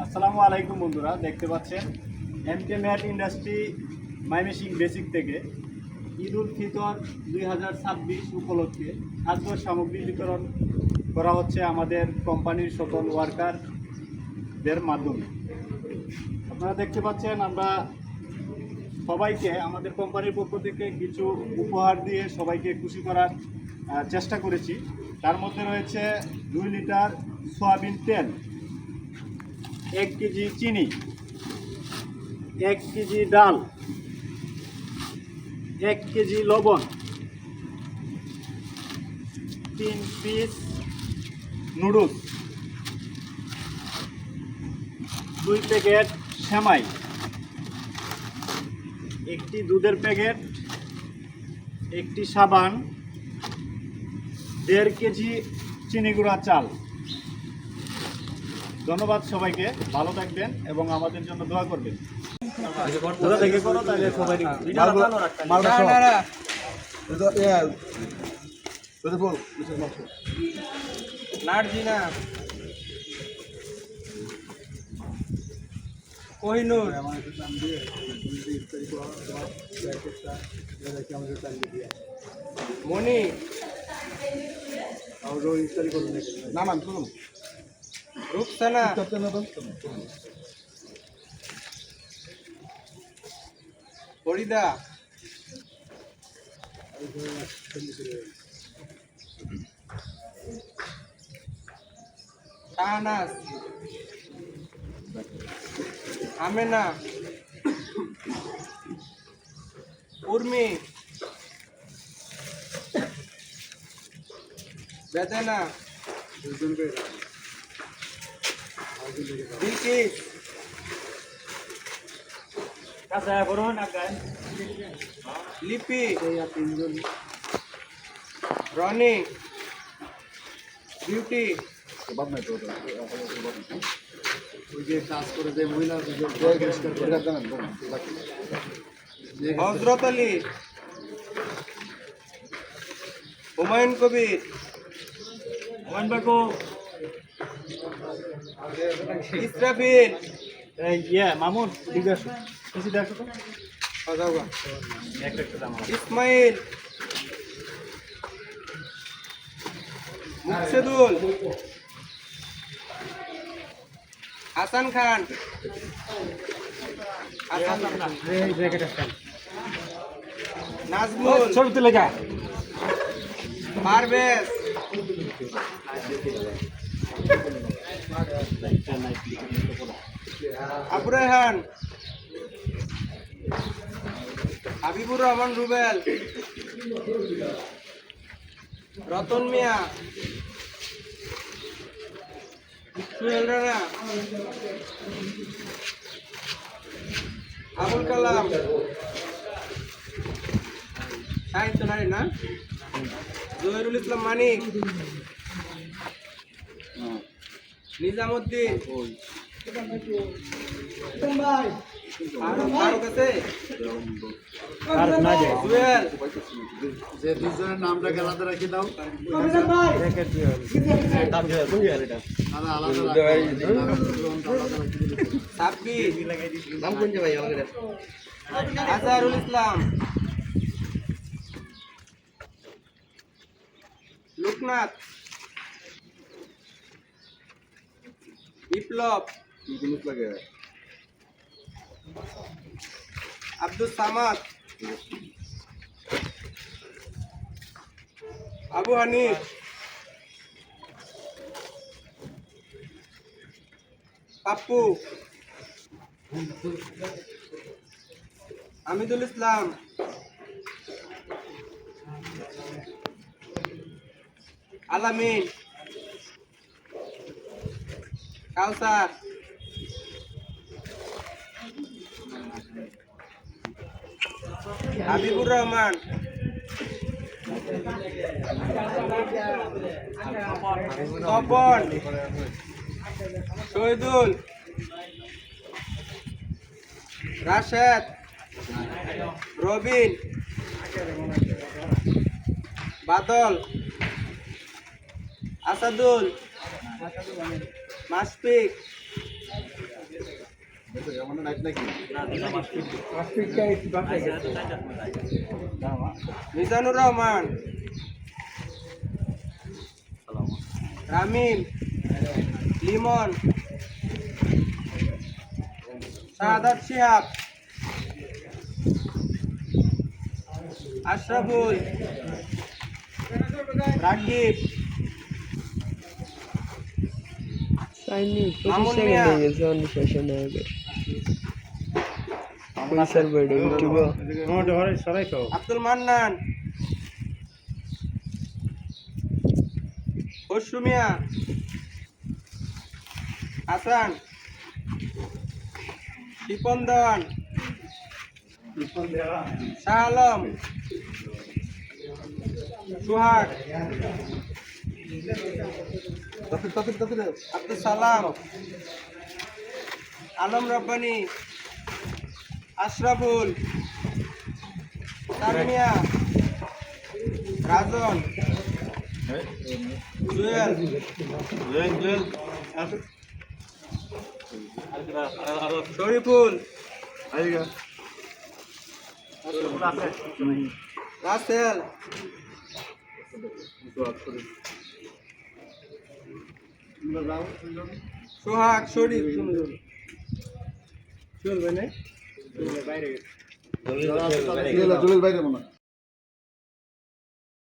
আসসালামু আলাইকুম বন্ধুরা, দেখতে পাচ্ছেন এমকে ম্যাট ইন্ডাস্ট্রি ময়মনসিংহ বেসিক থেকে ঈদ উল ফিতর 2026 উপলক্ষে খাদ্য সামগ্রী বিতরণ করা হচ্ছে আমাদের কোম্পানির সকল ওয়ার্কারদের মাধ্যমে। আপনারা দেখতে পাচ্ছেন আমরা সবাইকে আমাদের কোম্পানির পক্ষ থেকে কিছু উপহার দিয়ে সবাইকে খুশি করার চেষ্টা করেছি। তার মধ্যে রয়েছে 2 লিটার সয়াবিন তেল, 1 কেজি চিনি, 1 কেজি ডাল, 1 কেজি লবণ, 3 পিস নুডলস, 2 প্যাকেট সেমাই, 1টি দুধের প্যাকেট, 1টি সাবান, 1.5 কেজি চিনি গুঁড়া চাল। ধন্যবাদ সবাইকে, ভালো থাকবেন এবং আমাদের জন্য দোয়া করবেন। দেখে করো তাহলে সবাই কোহিনুর মনি নামান রূপসানা ফরিদা শাহনাজ আমেনা উর্মি বেদনা বিলকিস লিপি রনি বিউটি ওই যে কাজ করে যে মহিলা হজরত আলী হুমায়ুন কবির ইসরাফিল মামুন কিছু দেখো তো ইসমাইল মুকসেদুল হাসান খান নাজমুল ছবিতে লেখা পারভেজ আবু রেহান হাবিবুর রহমান রুবেল রতন মিয়া সুহেল রানা আবুল কালাম সাহিত্য নারী না জহিরুল ইসলাম মানিক নিজামুদ্দিন ফারুক আছে জুয়েল যে দুজনের নামটা আলাদা রেখে দাও, সাব্বির আজহারুল ইসলাম লোকনাথ বিপ্লব আব্দুল সামাদ আবু হানিফ পাপ্পু হামিদুল ইসলাম আলামিন কাউসার হাবিবুর রহমান তপন শহীদুল রাশেদ রবিন বাদল আসাদুল মাসফিক মিজানুর রহমান, রামিম, লিমন, শাহাদাত শিহাব, আশরাফুল, রাকিব, মামুন মিয়া, আব্দুল মান্নান, খসরু মিয়া, হাসান, শিপন দেওয়ান, শাহ আলম, সুহাগ, আব্দুল সালাম, আলম রব্বানি, আশরাফুল, তামিয়া, রাজন, জুয়েল, শরীফুল, রাসেল, সোহাগ, শরীফ, চলবে না বাইরে